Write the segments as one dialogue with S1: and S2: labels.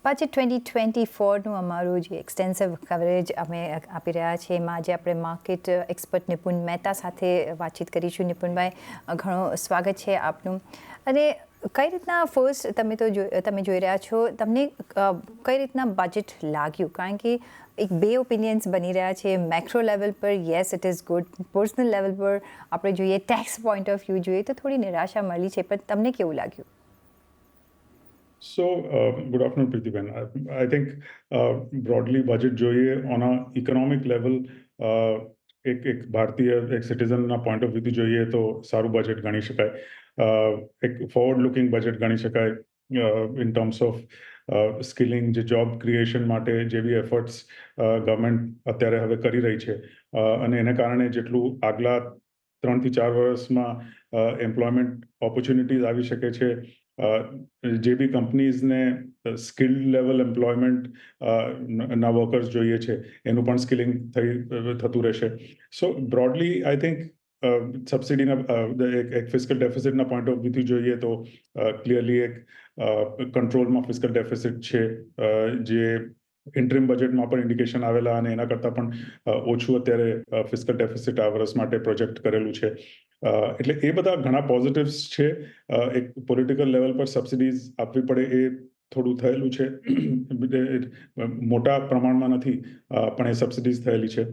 S1: પાછી 2024નું અમારું જે એક્સટેન્સિવ કવરેજ અમે આપી રહ્યા છીએ એમાં આજે આપણે માર્કેટ એક્સપર્ટ નિપુણ મહેતા સાથે વાતચીત કરીશું. નિપુણભાઈ, ઘણું સ્વાગત છે આપનું. અને કઈ રીતના ફર્સ્ટ તમે જોઈ રહ્યા છો, તમને કઈ રીતના બજેટ લાગ્યું? કારણ કે એક બે ઓપિનિયન્સ બની રહ્યા છે. મેક્રો લેવલ પર yes it is good, personal level પર આપણે જોઈએ, ટેક્સ પોઈન્ટ ઓફ વ્યૂ જોઈએ તો થોડી નિરાશા મળી છે, પણ તમને કેવું લાગ્યું?
S2: So, good afternoon, Preetiben. I think broadly budget જોઈએ on a economic level એક ભારતીય એક સિટીઝનના પોઈન્ટ ઓફ વ્યૂથી જોઈએ તો સારું બજેટ ગણી શકાય. એક ફોરવર્ડ લુકિંગ બજેટ ગણી શકાય ઇન ટર્મ્સ ઓફ સ્કિલિંગ, જે જોબ ક્રિએશન માટે જે બી એફર્ટ્સ ગવર્મેન્ટ અત્યારે હવે કરી રહી છે અને એને કારણે જેટલું આગલા 3 થી 4 વર્ષમાં એમ્પ્લોયમેન્ટ ઓપોર્ચ્યુનિટીઝ આવી શકે છે, જે બી કંપનીઝને સ્કિલ્ડ લેવલ એમ્પ્લોયમેન્ટ ના વર્કર્સ જોઈએ છે એનું પણ સ્કિલિંગ થતું રહેશે. સો બ્રોડલી આઈ થિંક સબસિડીના એક ફિસ્કલ ડેફિસિટના પોઈન્ટ ઓફ વ્યૂથી જોઈએ તો ક્લિયરલી એક કંટ્રોલમાં ફિસ્કલ ડેફિસિટ છે, જે ઇન્ટરિમ બજેટમાં પણ ઇન્ડિકેશન આવેલા અને એના કરતાં પણ ઓછું અત્યારે ફિસ્કલ ડેફિસિટ આ વર્ષ માટે પ્રોજેક્ટ કરેલું છે. એટલે એ બધા ઘણા પોઝિટિવ્સ છે. એક પોલિટિકલ લેવલ પર સબસિડીઝ આપવી પડે એ થોડું થયેલું છે, મોટા પ્રમાણમાં નથી પણ એ સબસિડીઝ થયેલી છે.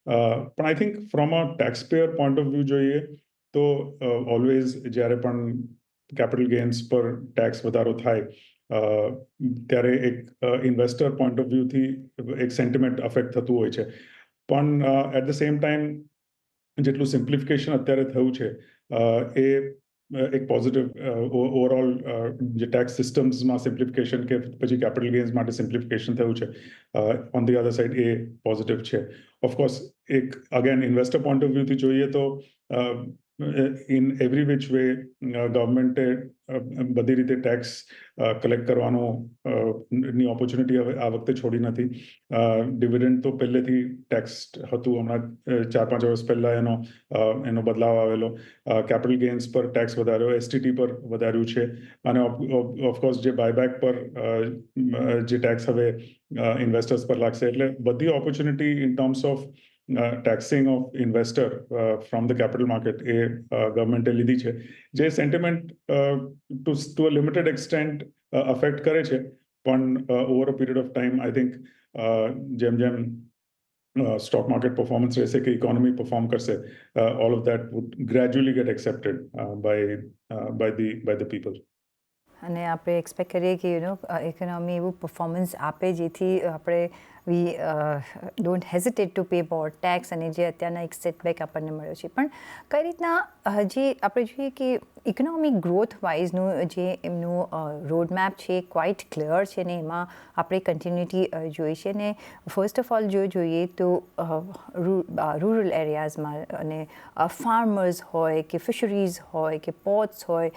S2: પણ I think from a tax payer point of view જોઈએ તો ઓલવેઝ જ્યારે પણ કેપિટલ ગેઇન્સ પર ટેક્સ વધારો થાય ત્યારે એક ઇન્વેસ્ટર પોઈન્ટ ઓફ વ્યૂથી એક સેન્ટિમેન્ટ અફેક્ટ થતું હોય છે. પણ એટ ધ સેમ ટાઈમ જેટલું સિમ્પ્લિફિકેશન અત્યારે થયું છે એ એક પોઝિટિવ ઓવરઓલ જે ટેક્સ સિસ્ટમ્સમાં સિમ્પ્લિફિકેશન કે પછી કેપિટલ ગેઇન્સ માટે સિમ્પ્લિફિકેશન થયું છે, on the other side A positive છે. ઓફકોર્સ એક અગેન ઇન્વેસ્ટર પોઈન્ટ ઓફ વ્યૂથી જોઈએ તો ઇન એવરી વિચ વે ગવર્મેન્ટે બધી રીતે ટેક્સ કલેક્ટ કરવાની ઓપોર્ચ્યુનિટી હવે આ વખતે છોડી નથી. ડિવિડન્ડ તો પહેલેથી ટેક્સ હતું, હમણાં 4-5 વર્ષ પહેલા એનો બદલાવ આવેલો. કેપિટલ ગેઇન્સ પર ટેક્સ વધાર્યો, એસટીટી પર વધાર્યું છે અને ઓફકોર્સ જે બાયબેક પર જે ટેક્સ હવે ઇન્વેસ્ટર્સ પર લાગશે. એટલે બધી opportunity in terms of taxing of investor from the capital market એ ગવર્મેન્ટે લીધી છે, જે sentiment to a limited extent affect કરે છે. પણ over a period of time I think જેમ જેમ stock market performance રહેશે કે ઇકોનોમી પરફોર્મ કરશે, all of that would gradually get accepted by the people.
S1: અને આપણે એક્સપેક્ટ કરીએ કે ઇકોનોમી એવું પરફોર્મન્સ આપે જેથી આપણે we don't હેઝિટેટ to pay more tax, અને જે અત્યારના એક સેટબેક આપણને મળ્યો છે. પણ કઈ રીતના જે આપણે જોઈએ કે ઇકોનોમિક ગ્રોથ વાઇઝનું જે એમનું રોડમેપ છે ક્વાઇટ ક્લિયર છે ને એમાં આપણે કન્ટિન્યુટી જોઈ છે. ને ફર્સ્ટ ઓફ ઓલ જોઈએ તો રૂરલ એરિયાઝમાં અને ફાર્મર્સ હોય કે ફિશરીઝ હોય કે પોર્ટ્સ હોય,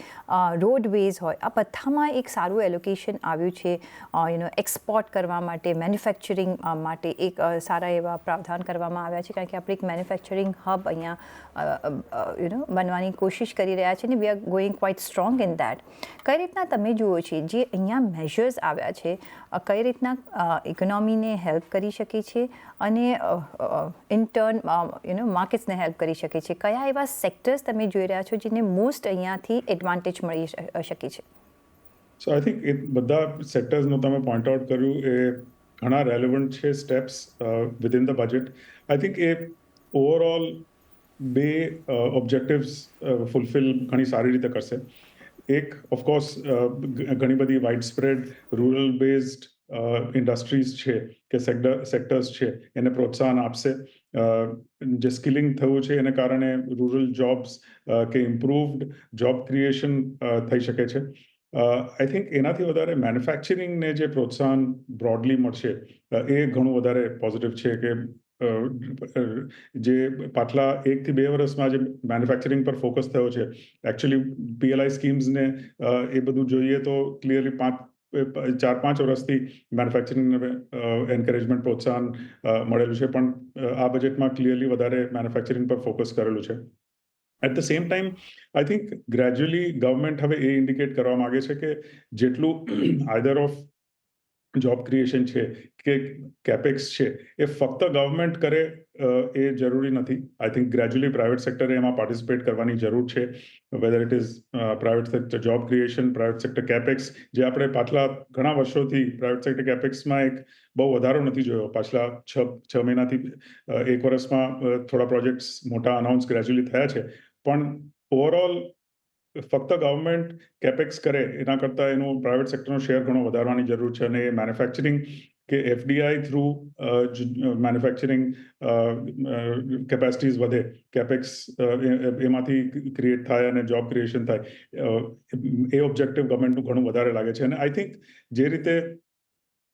S1: રોડવેઝ હોય, આ બધામાં એક સારું એલોકેશન આવ્યું છે. એક્સપોર્ટ કરવા માટે, મેન્યુફેક્ચરિંગ માટે એક સારા એવા પ્રાવધાન કરવામાં આવ્યા છે, કારણ કે આપણે એક મેન્યુફેક્ચરિંગ હબ અહીંયા બનવાની કોશિશ કરી રહ્યા છે ને we are going quite strong in that. કઈ રીતના તમે જુઓ છે જે અહીંયા મેજર્સ આવ્યા છે, કઈ રીતના ઇકોનોમીને હેલ્પ કરી શકે છે અને ઇન ટર્ન માર્કેટ્સને હેલ્પ કરી શકે છે? કયા એવા સેક્ટર્સ તમે જોઈ રહ્યા છો જેને મોસ્ટ અહીંયાથી એડવાન્ટેજ મળી શકે છે?
S2: સો આઈ થિંક એ બધા સેક્ટર્સનું તમે પોઈન્ટ આઉટ કર્યું એ ઘણા રેલેવન્ટ છે steps within the budget. I think A overall બે ઓબ્જેક્ટિવ્સ ફૂલફિલ ઘણી સારી રીતે કરશે. એક ઓફકોર્સ ઘણી બધી wide spread rural based industries છે કે સેક્ટર્સ છે એને પ્રોત્સાહન આપશે. જે સ્કિલિંગ થયું છે એને કારણે રૂરલ જોબ્સ કે ઇમ્પ્રુવડ જોબ ક્રિએશન થઈ શકે છે. આઈ થિંક એનાથી વધારે મેન્યુફેક્ચરિંગને જે પ્રોત્સાહન બ્રોડલી મળશે એ ઘણું વધારે પોઝિટિવ છે. કે જે પાછલા 1 થી 2 વર્ષમાં જે મેન્યુફેક્ચરિંગ પર ફોકસ થયો છે, એકચ્યુઅલી પીએલઆઈ સ્કીમ્સને એ બધું જોઈએ તો ક્લિયરલી 4-5 વર્ષથી મેન્યુફેક્ચરિંગને એન્કરેજમેન્ટ પ્રોત્સાહન મળેલું છે, પણ આ બજેટમાં ક્લિયરલી વધારે મેન્યુફેક્ચરિંગ પર ફોકસ કરેલું છે. At the same time I think gradually government હવે એ ઇન્ડિકેટ કરવા માંગે છે કે જેટલું આઈધર ઓફ જોબ ક્રિએશન છે કે કેપેક્સ છે એ ફક્ત ગવર્મેન્ટ કરે એ જરૂરી નથી. આઈ થિંક ગ્રેજ્યુઅલી પ્રાઇવેટ સેક્ટરે એમાં પાર્ટિસિપેટ કરવાની જરૂર છે. Weather it is private sector job creation, private sector capex, જે આપણે પાછલા ઘણા વર્ષોથી પ્રાઇવેટ સેક્ટર કેપેક્સમાં એક બહુ વધારો નથી જોયો. પાછલા છ મહિનાથી એક વર્ષમાં થોડા પ્રોજેક્ટ્સ મોટા અનાઉન્સ ગ્રેજ્યુઅલી થયા છે, પણ ઓવરઓલ ફક્ત ગવર્મેન્ટ કેપેક્સ કરે એના કરતાં એનું પ્રાઇવેટ સેક્ટરનો શેર ઘણો વધારવાની જરૂર છે. અને મેન્યુફેક્ચરિંગ કે FDI થ્રુ મેન્યુફેક્ચરિંગ કેપેસિટીઝ વધે, કેપેક્સ એમાંથી ક્રિએટ થાય અને જોબ ક્રિએશન થાય, એ ઓબ્જેક્ટિવ ગવર્મેન્ટનું ઘણું વધારે લાગે છે. અને આઈ થિંક જે રીતે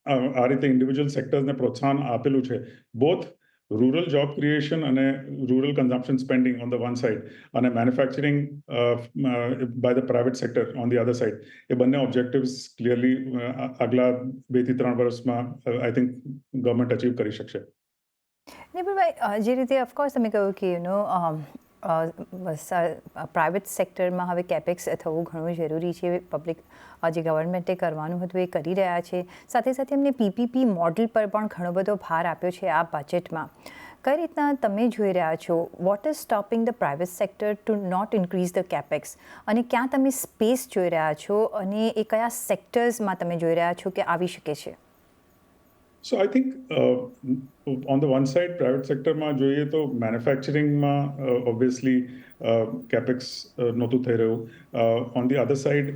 S2: આ રીતે ઇન્ડિવિજ્યુઅલ સેક્ટર્સને પ્રોત્સાહન આપેલું છે, બોથ રૂરલ જોબ ક્રિએશન અને rural consumption spending on the one side, અને manufacturing by the private sector on the other side, એ બંને ઓબ્જેક્ટિવ્સ ક્લિયરલી આગલા 2 થી 3 વર્ષમાં આઈ થિંક ગવર્મેન્ટ અચીવ કરી શકશે.
S1: નિપુણભાઈ, જે રીતે ઓફકોર્સ તમે કહ્યું કે પ્રાઇવેટ સેક્ટરમાં હવે કેપેક્સ થવું ઘણું જરૂરી છે. પબ્લિક જે ગવર્મેન્ટે કરવાનું હતું એ કરી રહ્યા છે. સાથે સાથે એમને PPP મોડલ પર પણ ઘણો બધો ભાર આપ્યો છે આ બજેટમાં. કઈ રીતના તમે જોઈ રહ્યા છો? What is stopping the private sector to not increase the capex? અને ક્યાં તમે સ્પેસ જોઈ રહ્યા છો અને એ કયા સેક્ટર્સમાં તમે જોઈ રહ્યા છો કે આવી શકે છે?
S2: So I think on the one side, private સેક્ટરમાં જોઈએ તો મેન્યુફેક્ચરિંગમાં ઓબ્વિયસલી કેપેક્સ નહોતું થઈ રહ્યું. On the other side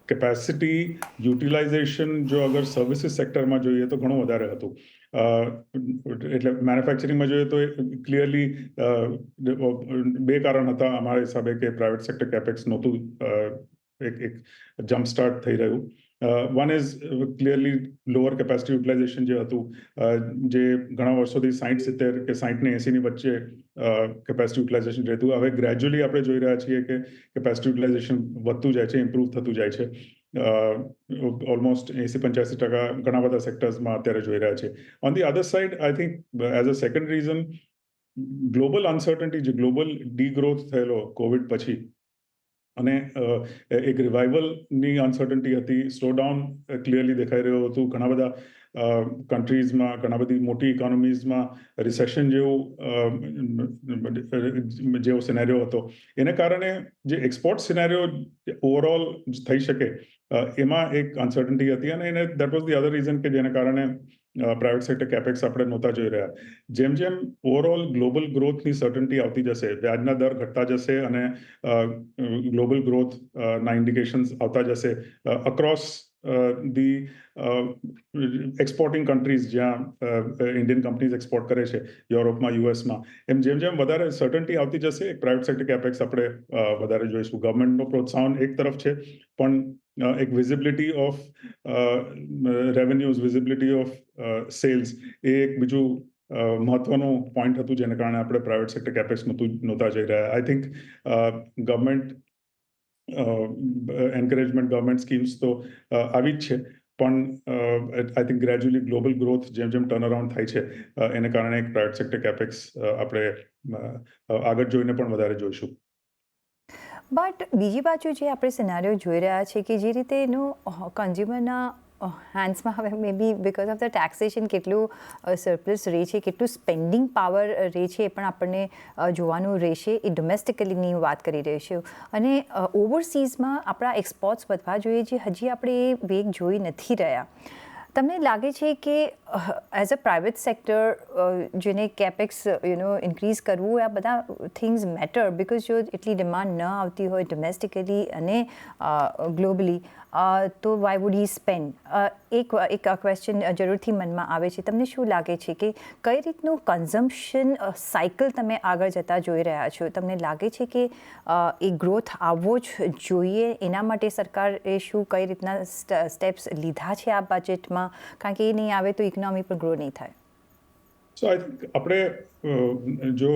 S2: capacity utilisation જો અગર સર્વિસીસ સેક્ટરમાં જોઈએ તો ઘણું વધારે હતું. એટલે મેન્યુફેક્ચરિંગમાં જોઈએ તો ક્લિયરલી 2 કારણ હતા અમારા હિસાબે કે પ્રાઇવેટ સેક્ટર કેપેક્સ નહોતું એક જમ્પ સ્ટાર્ટ થઈ રહ્યું. One is clearly lower capacity utilisation જે હતું, જે ઘણા વર્ષોથી 60-70 કે 60 ને 80ની વચ્ચે કેપેસિટી યુટિલાઇઝેશન રહેતું. હવે ગ્રેજ્યુઅલી આપણે જોઈ રહ્યા છીએ કે કેપેસિટી યુટિલાઇઝેશન વધતું જાય છે, ઇમ્પ્રૂવ થતું જાય છે. ઓલમોસ્ટ 80-85% ઘણા બધા સેક્ટર્સમાં અત્યારે જોઈ રહ્યા છે. On the other side, I think as a second reason, global uncertainty, જે ગ્લોબલ ડીગ્રોથ થયેલો કોવિડ પછી, અને એક રિવાઇવલની અનસર્ટનિટી હતી, સ્લોડાઉન ક્લિયરલી દેખાઈ રહ્યું હતું. ઘણા બધા કન્ટ્રીઝમાં, ઘણા બધી મોટી ઇકોનોમીઝમાં રિસેશન જેવો સિનેરિયો હતો. એને કારણે જે એક્સપોર્ટ સિનેરિયો ઓવરઓલ થઈ શકે એમાં એક અનસર્ટનિટી હતી, અને એને that was the other reason કે જેને કારણે પ્રાઇવેટ સેક્ટર કેપેક્સ આપણે નહોતા જોઈ રહ્યા. જેમ જેમ ઓવરઓલ ગ્લોબલ ગ્રોથની સર્ટનિટી આવતી જશે, વ્યાજના દર ઘટતા જશે અને ગ્લોબલ ગ્રોથના ઇન્ડિકેશન્સ આવતા જશે અક્રોસ ધી એક્સપોર્ટિંગ કન્ટ્રીઝ, જ્યાં ઇન્ડિયન કંપનીઝ એક્સપોર્ટ કરે છે, યુરોપમાં, યુએસમાં, જેમ જેમ વધારે સર્ટનિટી આવતી જશે, પ્રાઇવેટ સેક્ટર કેપેક્સ આપણે વધારે જોઈશું. ગવર્મેન્ટનો પ્રોત્સાહન એક તરફ છે, પણ એક visibility of revenues, visibility of sales, એ એક બીજું મહત્વનું પોઈન્ટ હતું જેને કારણે આપણે પ્રાઇવેટ સેક્ટર કેપેક્સ નહોતા જઈ રહ્યા. I think government encouragement, government schemes તો આવી જ છે, પણ આઈ થિંક ગ્રેજ્યુઅલી ગ્લોબલ ગ્રોથ જેમ જેમ ટર્નઅરાઉન્ડ થાય છે, એને કારણે એક પ્રાઇવેટ સેક્ટર કેપેક્સ આપણે આગળ જોઈને પણ વધારે જોઈશું.
S1: બટ બીજી બાજુ જે આપણે સિનારીઓ જોઈ રહ્યા છે કે જે રીતે એનું કન્ઝ્યુમરના હેન્ડ્સમાં હવે મે બી બિકોઝ ઓફ ધ ટેક્સેશન કેટલું સરપ્લસ રહે છે, કેટલું સ્પેન્ડિંગ પાવર રહે છે, એ પણ આપણને જોવાનું રહેશે. એ ડોમેસ્ટિકલીની વાત કરી રહી છું. અને ઓવરસીઝમાં આપણા એક્સપોર્ટ્સ વધવા જોઈએ, જે હજી આપણે એ વેગ જોઈ નથી રહ્યા. તમને લાગે છે કે એઝ અ પ્રાઇવેટ સેક્ટર જેને કેપેક્સ ઇન્ક્રીઝ કરવું, આ બધા થિંગ્સ મેટર, બિકોઝ જો એટલી ડિમાન્ડ ન આવતી હોય ડોમેસ્ટિકલી અને ગ્લોબલી, તો વાય વુડ હી સ્પેન્ડ? એક ક્વેશ્ચન જરૂરથી મનમાં આવે છે. તમને શું લાગે છે કે કઈ રીતનું કન્ઝમ્પશન સાયકલ તમે આગળ જતાં જોઈ રહ્યા છો? તમને લાગે છે કે એ ગ્રોથ આવવો જ જોઈએ? એના માટે સરકારે શું કઈ રીતના સ્ટેપ્સ લીધા છે આ બજેટમાં? કારણ કે એ નહીં આવે તો ઇકોનોમી પણ ગ્રો નહીં થાય.
S2: સો આઈ થિંક આપણે જો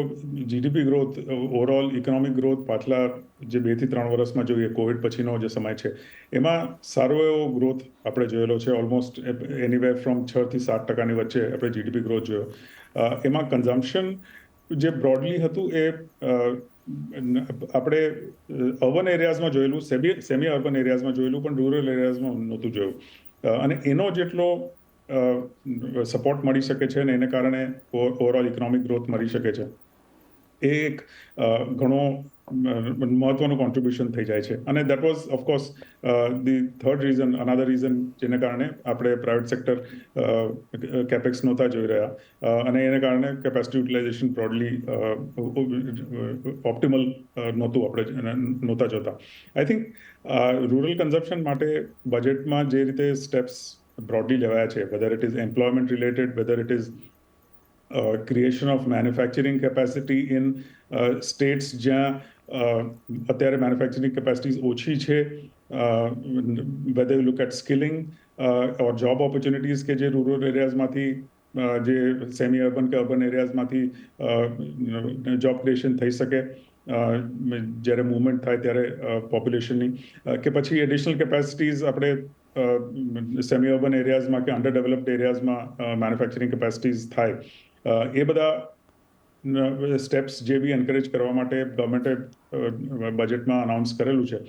S2: GDP growth, overall economic growth પાછલા જે 2 થી 3 વર્ષમાં જોઈએ, કોવિડ પછીનો જે સમય છે, એમાં સારો એવો ગ્રોથ આપણે જોયેલો છે. ઓલમોસ્ટ એનીવેર ફ્રોમ 6 થી 7% વચ્ચે આપણે જીડીપી ગ્રોથ જોયો. એમાં કન્ઝમ્પશન જે બ્રોડલી હતું એ આપણે અર્બન એરિયાઝમાં જોયેલું, સેમી અર્બન એરિયાઝમાં જોયેલું, પણ રૂરલ એરિયાઝમાં નહોતું જોયું. અને એનો જેટલો સપોર્ટ મળી શકે છે અને એને કારણે ઓવરઓલ ઇકોનોમિક ગ્રોથ મળી શકે છે, એ એક ઘણો મહત્વનું કોન્ટ્રીબ્યુશન થઈ જાય છે. અને that was of course the third reason, another reason જેને કારણે આપણે પ્રાઇવેટ સેક્ટર કેપેક્સ નહોતા જોઈ રહ્યા અને એને કારણે કેપેસિટી યુટિલાઇઝેશન બ્રોડલી ઓપ્ટિમલ નહોતા જોતા. આઈ થિંક રૂરલ કન્ઝમ્પશન માટે બજેટમાં જે રીતે સ્ટેપ્સ બ્રોડલી લેવાયા છે, weather it is employment related, weather it is creation of manufacturing capacity in states જ્યાં અત્યારે manufacturing capacities ઓછી છે, whether you look at skilling or job opportunities કે જે rural areasમાંથી જે સેમી અર્બન કે અર્બન એરિયાઝમાંથી જોબ ક્રિએશન થઈ શકે જ્યારે મૂવમેન્ટ થાય ત્યારે પોપ્યુલેશનની, કે પછી એડિશનલ કેપેસિટીઝ આપણે સેમી અર્બન એરિયાઝમાં કે અંડર ડેવલપ્ડ એરિયાઝમાં મેન્યુફેક્ચરિંગ કેપેસિટીઝ થાય, એ બધા સ્ટેપ્સ જે બી એન્કરેજ કરવા માટે ગવર્મેન્ટે બજેટમાં અનાઉન્સ કરેલું છે,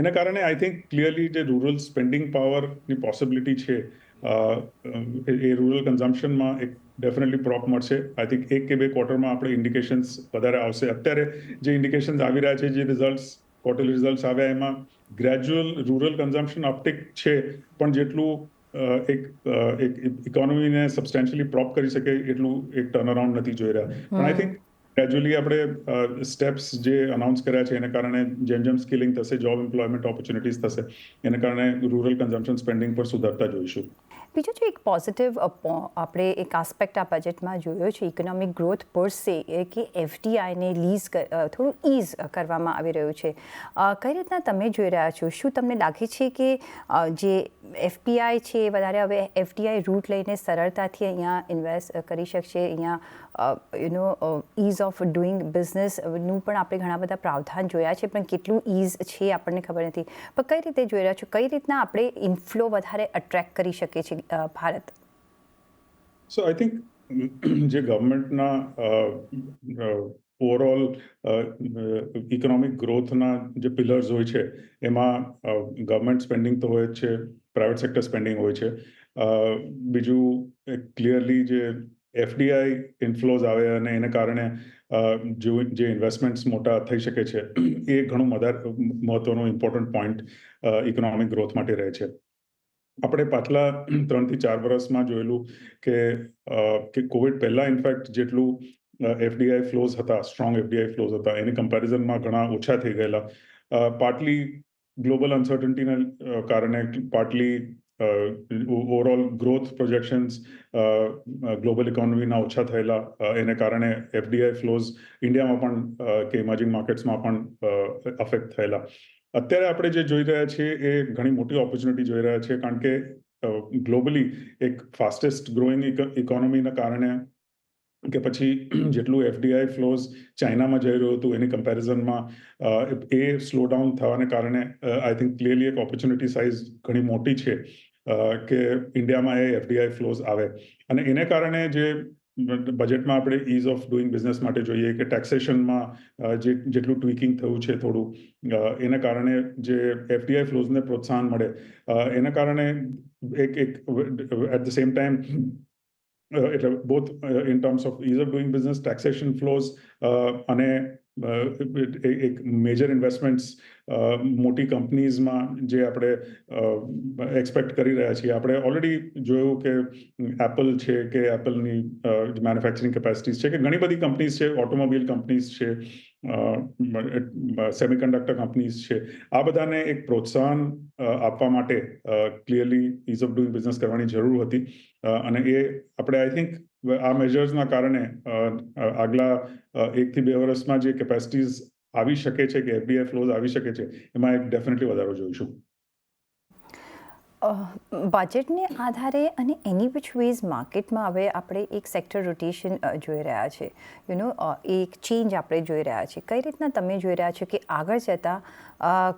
S2: એના કારણે આઈ થિંક ક્લિયરલી જે રૂરલ સ્પેન્ડિંગ પાવરની પોસિબિલિટી છે એ રૂરલ કન્ઝમ્પશનમાં એક ડેફિનેટલી પ્રોપ મળશે. આઈ થિંક 1 કે 2 ક્વાર્ટરમાં આપણે ઇન્ડિકેશન્સ વધારે આવશે. અત્યારે જે ઇન્ડિકેશન્સ આવી રહ્યા છે, જે રિઝલ્ટ્સ ક્વાર્ટરલી રિઝલ્ટ્સ આવ્યા, એમાં ગ્રેજ્યુઅલ રૂરલ કન્ઝમ્પશન અપટિક છે, પણ જેટલું એક ઇકોનોમીને સબસ્ટેન્શિયલી પ્રોપ કરી શકે એટલું એક ટર્નઅરાઉન્ડ નથી જોઈ રહ્યા. પણ આઈ થિંક ગ્રેજ્યુઅલી આપણે સ્ટેપ્સ જે અનાઉન્સ કર્યા છે એને કારણે જેમ જેમ સ્કિલિંગ થશે, જોબ એમ્પ્લોયમેન્ટ ઓપોર્ચ્યુનિટીઝ થશે, એને કારણે રૂરલ કન્ઝમ્પશન સ્પેન્ડિંગ પર સુધારતા જોઈશું.
S1: બીજો જો એક પોઝિટિવ આપણે એક આસ્પેક્ટ આ બજેટમાં જોયો છે ઇકોનોમિક ગ્રોથ પર સે, કે એફડીઆઈને લીઝ થોડું ઇઝ કરવામાં આવી રહ્યું છે. કઈ રીતના તમે જોઈ રહ્યા છો? શું તમને લાગે છે કે જે એફપીઆઈ છે એ વધારે હવે એફડીઆઈ રૂટ લઈને સરળતાથી અહીંયા ઇન્વેસ્ટ કરી શકશે, અહીંયા ઇઝ ઓફ ડુઈંગ બિઝનેસનું પણ આપણે ઘણા બધા પ્રાવધાન જોયા છે, પણ કેટલું ઇઝ છે આપણને ખબર નથી. પણ કઈ રીતે જોઈ રહ્યા છો, કઈ રીતના આપણે ઇન્ફ્લો વધારે અટ્રેક્ટ કરી શકીએ છીએ ભારત?
S2: સો આઈ થિંક જે ગવર્મેન્ટના ઓવરઓલ ઇકોનોમિક ગ્રોથના જે પિલર્સ હોય છે, એમાં ગવર્મેન્ટ સ્પેન્ડિંગ તો હોય જ છે, પ્રાઇવેટ સેક્ટર સ્પેન્ડિંગ હોય છે. બીજું ક્લિયરલી જે એફડીઆઈ ઇન્ફ્લોઝ આવે અને એને કારણે જે ઇન્વેસ્ટમેન્ટ્સ મોટા થઈ શકે છે, એ ઘણું મહત્વનો ઇમ્પોર્ટન્ટ પોઈન્ટ ઇકોનોમિક ગ્રોથ માટે રહે છે. આપણે પાછલા 3 થી 4 વર્ષમાં જોયેલું કે કોવિડ પહેલા ઇનફેક્ટ જેટલું એફડીઆઈ ફ્લોઝ હતા, સ્ટ્રોંગ એફડીઆઈ ફ્લોઝ હતા, એની કમ્પેરિઝનમાં ઘણા ઓછા થઈ ગયેલા. પાર્ટલી ગ્લોબલ અનસર્ટનિટીના કારણે, partly overall growth projections global ઇકોનોમીના ઓછા થયેલા, એને કારણે એફડીઆઈ ફ્લોઝ ઇન્ડિયામાં પણ કે ઇમર્જિંગ માર્કેટ્સમાં પણ અફેક્ટ થયેલા. અત્યારે આપણે જે જોઈ રહ્યા છીએ એ ઘણી મોટી ઓપોર્ચ્યુનિટી જોઈ રહ્યા છે, કારણ કે ગ્લોબલી એક ફાસ્ટેસ્ટ ગ્રોઈંગ ઇકોનોમીના કારણે કે પછી જેટલું એફડીઆઈ ફ્લોઝ ચાઇનામાં જઈ રહ્યું હતું એની કમ્પેરિઝનમાં એ સ્લો ડાઉન થવાને કારણે આઈ થિંક ક્લિયરલી એક ઓપોર્ચ્યુનિટી સાઇઝ ઘણી મોટી છે કે ઇન્ડિયામાં એ એફડીઆઈ ફ્લોઝ આવે. અને એને કારણે જે બજેટમાં આપણે ઇઝ ઓફ ડુઈંગ બિઝનેસ માટે જોઈએ કે ટેક્સેશનમાં જેટલું ટ્વીકિંગ થયું છે થોડું, એના કારણે જે એફડીઆઈ ફ્લોઝને પ્રોત્સાહન મળે, એના કારણે એક એટ ધ સેમ ટાઈમ એટલે both in terms of ease of doing business, taxation flows અને એક મેજર ઇન્વેસ્ટમેન્ટ્સ મોટી કંપનીઝમાં જે આપણે એક્સપેક્ટ કરી રહ્યા છીએ. આપણે ઓલરેડી જોયું કે એપલ છે, કે એપલની મેન્યુફેક્ચરિંગ કેપેસિટીઝ છે, કે ઘણી બધી કંપનીઝ છે, ઓટોમોબાઈલ કંપનીઝ છે, સેમિકન્ડક્ટર કંપનીઝ છે. આ બધાને એક પ્રોત્સાહન આપવા માટે clearly ease of doing business કરવાની જરૂર હતી. અને એ આપણે આઈ થિંક આ મેજર્સના કારણે આગલા 1 થી 2 વર્ષમાં જે કેપેસિટીઝ આવી શકે છે, કે એફડીઆઈ ફ્લોઝ આવી શકે છે, એમાં એક ડેફિનેટલી વધારો જોઈશું.
S1: બજેટને આધારે અને એની વિચ વેઝ માર્કેટમાં હવે આપણે એક સેક્ટર રોટેશન જોઈ રહ્યા છે, એક ચેન્જ આપણે જોઈ રહ્યા છીએ. કઈ રીતના તમે જોઈ રહ્યા છો કે આગળ જતાં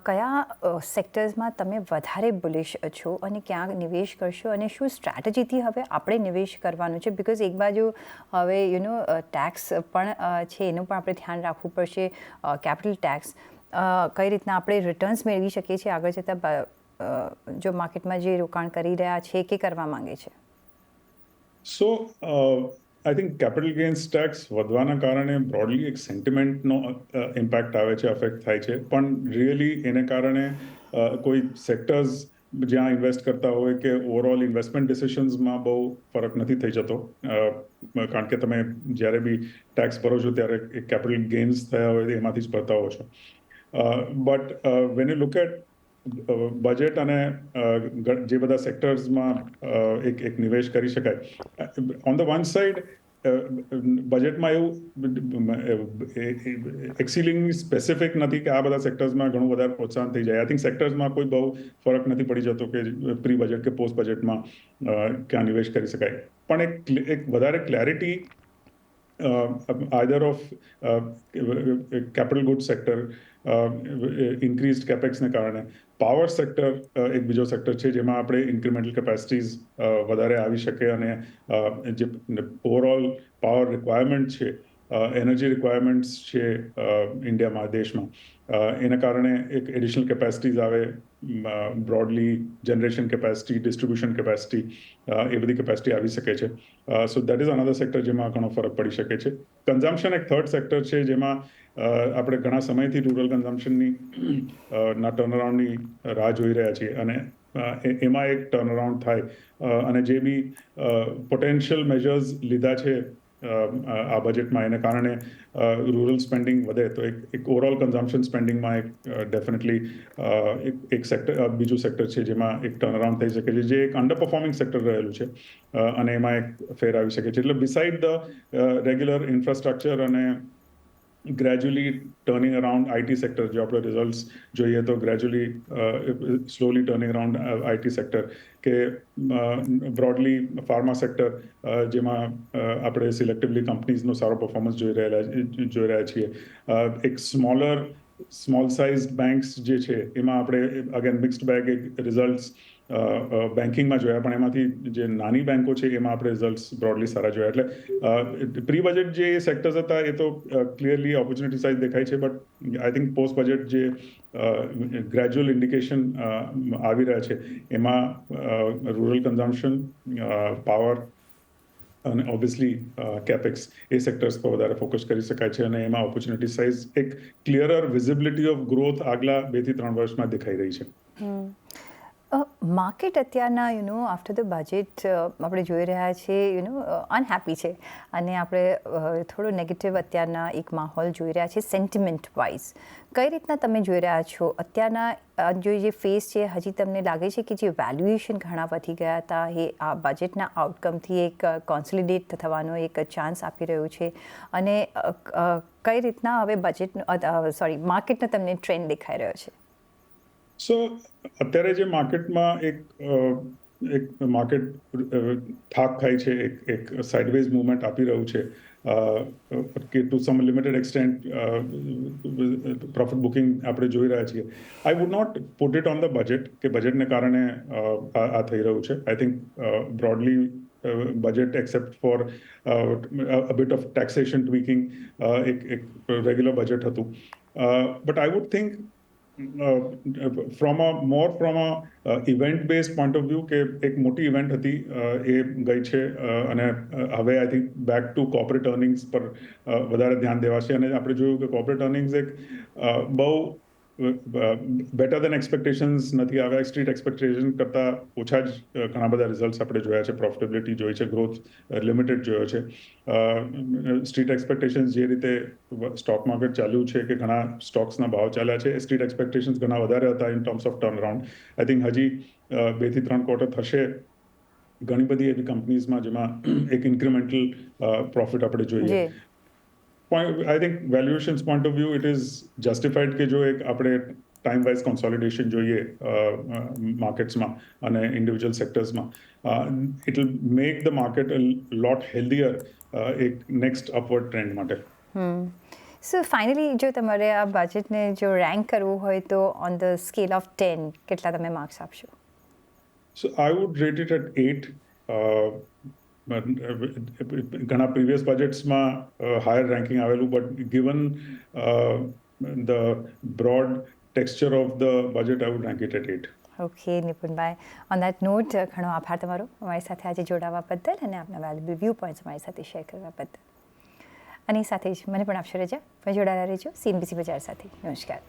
S1: કયા સેક્ટર્સમાં તમે વધારે બુલિશ છો અને ક્યાં નિવેશ કરશો, અને શું સ્ટ્રેટેજીથી હવે આપણે નિવેશ કરવાનું છે? બિકોઝ એક બાજુ હવે ટેક્સ પણ છે, એનું પણ આપણે ધ્યાન રાખવું પડશે, કેપિટલ ટેક્સ. કઈ રીતના આપણે રિટર્ન્સ મેળવી શકીએ છીએ આગળ જતાં જો માર્કેટમાં જે રોકાણ કરી રહ્યા છે કે કરવા માંગે છે?
S2: So I think capital gains tax વધવાના કારણે બ્રોડલી એક સેન્ટિમેન્ટનો ઇમ્પેક્ટ આવે છે, અફેક્ટ થાય છે, પણ રિયલી એને કારણે કોઈ સેક્ટર્સ જ્યાં ઇન્વેસ્ટ કરતા હોય કે ઓવરઓલ ઇન્વેસ્ટમેન્ટ ડિસિશન્સમાં બહુ ફરક નથી થઈ જતો, કારણ કે તમે જ્યારે બી ટેક્સ ભરો છો ત્યારે કેપિટલ ગેઇન્સ થયા હોય એમાંથી જ ભરતા હો છો. But when you look at budget અને જે બધા સેક્ટર્સમાં એક નિવેશ કરી શકાય, ઓન ધ વન સાઇડ બજેટમાં એવું એક્સિલિંગ સ્પેસિફિક નથી કે આ બધા સેક્ટર્સમાં ઘણું વધારે પ્રોત્સાહન થઈ જાય. આઈ થિંક સેક્ટર્સમાં કોઈ બહુ ફરક નથી પડી જતો કે પ્રી બજેટ કે પોસ્ટ બજેટમાં ક્યાં નિવેશ કરી શકાય. પણ એક વધારે clarity either of capital goods sector, increased capex ને કારણે પાવર સેક્ટર એક બીજો સેક્ટર છે જેમાં આપણે ઇન્ક્રીમેન્ટલ કેપેસિટીઝ વધારે આવી શકે અને જે ઓવરઓલ પાવર રિક્વાયરમેન્ટ છે, એનર્જી રિક્વાયરમેન્ટ્સ છે ઇન્ડિયામાં, દેશમાં, એના કારણે એક એડિશનલ કેપેસિટીઝ આવે, broadly generation capacity, distribution capacity, એ બધી કેપેસિટી આવી શકે છે. So that is another sector જેમાં ઘણો ફરક પડી શકે છે. કન્ઝમ્પશન એક થર્ડ સેક્ટર છે જેમાં આપણે ઘણા સમયથી રૂરલ કન્ઝમ્પશનની ના ટર્નઅરાઉન્ડની રાહ જોઈ રહ્યા છીએ, અને એમાં એક ટર્નઅરાઉન્ડ થાય અને જે બી પોટેન્શિયલ મેજર્સ લીધા છે આ બજેટમાં, એને કારણે રૂરલ સ્પેન્ડિંગ વધે તો એક ઓવરઓલ કન્ઝમ્પશન સ્પેન્ડિંગમાં એક ડેફિનેટલી એક સેક્ટર, બીજું સેક્ટર છે જેમાં એક ટર્નઅરાઉન્ડ થઈ શકે છે, જે એક અંડર પરફોર્મિંગ સેક્ટર રહેલું છે, અને એમાં એક ફેર આવી શકે છે. એટલે બિસાઇડ ધ રેગ્યુલર ઇન્ફ્રાસ્ટ્રક્ચર અને gradually turning around IT sector, જો આપણે રિઝલ્ટ્સ જોઈએ તો gradually slowly turning around IT sector, કે બ્રોડલી ફાર્મા સેક્ટર, જેમાં આપણે સિલેક્ટિવલી કંપનીઝનો સારો પરફોર્મન્સ જોઈ રહ્યા છીએ. એક સ્મોલ સાઇઝ બેન્ક્સ જે છે એમાં આપણે અગેન મિક્સ્ડ બેગ એક રિઝલ્ટ્સ બેન્કિંગમાં જોયા, પણ એમાંથી જે નાની બેન્કો છે એમાં આપણે રિઝલ્ટ્સ બ્રોડલી સારા જોયા. એટલે પ્રી બજેટ જે સેક્ટર્સ હતા એ તો ક્લિયરલી ઓપોર્ચ્યુનિટી સાઇઝ દેખાય છે, but I think post budget જે ગ્રેજ્યુઅલ ઇન્ડિકેશન આવી રહ્યા છે એમાં રૂરલ કન્ઝમ્પશન, પાવર અને ઓબ્વિયસલી કેપેક્સ, એ સેક્ટર્સ પર વધારે ફોકસ કરી શકાય છે, અને એમાં ઓપોર્ચ્યુનિટી સાઇઝ એક ક્લિયરર વિઝિબિલિટી ઓફ ગ્રોથ આગલા 2 થી 3 વર્ષમાં દેખાઈ રહી છે.
S1: માર્કેટ અત્યારના આફ્ટર ધ બજેટ આપણે જોઈ રહ્યા છીએ અનહેપી છે, અને આપણે થોડો નેગેટિવ અત્યારના એક માહોલ જોઈ રહ્યા છે સેન્ટિમેન્ટ વાઇઝ. કઈ રીતના તમે જોઈ રહ્યા છો અત્યારના જે ફેઝ છે? હજી તમને લાગે છે કે જે વેલ્યુએશન ઘણા વધી ગયા હતા એ આ બજેટના આઉટકમથી એક કોન્સોલિડેટ થવાનો એક ચાન્સ આપી રહ્યું છે, અને કઈ રીતના હવે માર્કેટનો તમને ટ્રેન્ડ દેખાઈ રહ્યો છે?
S2: સો અત્યારે જે માર્કેટમાં એક માર્કેટ થાક ખાય છે, એક સાઇડવેઝ મૂવમેન્ટ આપી રહ્યું છે, કે to some limited extent profit booking આપણે જોઈ રહ્યા છીએ. I would not put it on the budget કે બજેટને કારણે આ થઈ રહ્યું છે. I think broadly budget except for a bit of taxation tweaking એક રેગ્યુલર બજેટ હતું, but I would think from a event based point of view, કે એક મોટી ઇવેન્ટ હતી એ ગઈ છે, અને હવે I think back to corporate earnings પર વધારે ધ્યાન દેવાશે. અને આપણે જોયું કે કોર્પોરેટ અર્નિંગ્સ એક બહુ બેટર દેન એક્સપેક્ટેશન્સ નથી આવ્યા. સ્ટ્રીટ એક્સપેક્ટેશન કરતાં ઓછા જ ઘણા બધા રિઝલ્ટ્સ આપણે જોયા છે, પ્રોફિટેબિલિટી જોઈ છે, ગ્રોથ લિમિટેડ જોયો છે. સ્ટ્રીટ એક્સપેક્ટેશન્સ જે રીતે સ્ટોક માર્કેટ ચાલ્યું છે કે ઘણા સ્ટોક્સના ભાવ ચાલ્યા છે, સ્ટ્રીટ એક્સપેક્ટેશન્સ ઘણા વધારે હતા in terms of turn around. I think હજી 2 થી 3 ક્વાર્ટર થશે ઘણી બધી એવી કંપનીઝમાં જેમાં એક ઇન્ક્રીમેન્ટલ પ્રોફિટ આપણે જોઈએ. I think valuations point of view it is justified કે જો એક આપણે ટાઈમ વાઇઝ કોન્સોલિડેશન જોઈએ માર્કેટ્સમાં અને ઇન્ડિવિજ્યુઅલ સેક્ટર્સમાં, it will make the market a lot healthier એક નેક્સ્ટ અપવર્ડ ટ્રેન્ડ માટે.
S1: સો ફાઇનલી જો તમારે આ બજેટને જો રેન્ક કરવું હોય તો ઓન ધ સ્કેલ ઓફ 10 કેટલા તમે માર્ક્સ આપશો?
S2: So I would rate it at 8. ઘણા પ્રીવિયસ બજેટ્સમાં હાયર રેન્કિંગ આવેલું, but given the broad texture of the budget I would rank it at 8.
S1: Okay નિપુણભાઈ, ઓન દેટ નોટ ઘણો આભાર તમારો અમારી સાથે આજે જોડાવા બદલ અને આપના વેલ્યુબલ વ્યૂ પોઈન્ટ્સ અમારી સાથે શેર કરવા બદલ. અને સાથે જ મને પણ આપશો રજા, જોડાયેલા રહેજો CNBC બજાર સાથે. નમસ્કાર.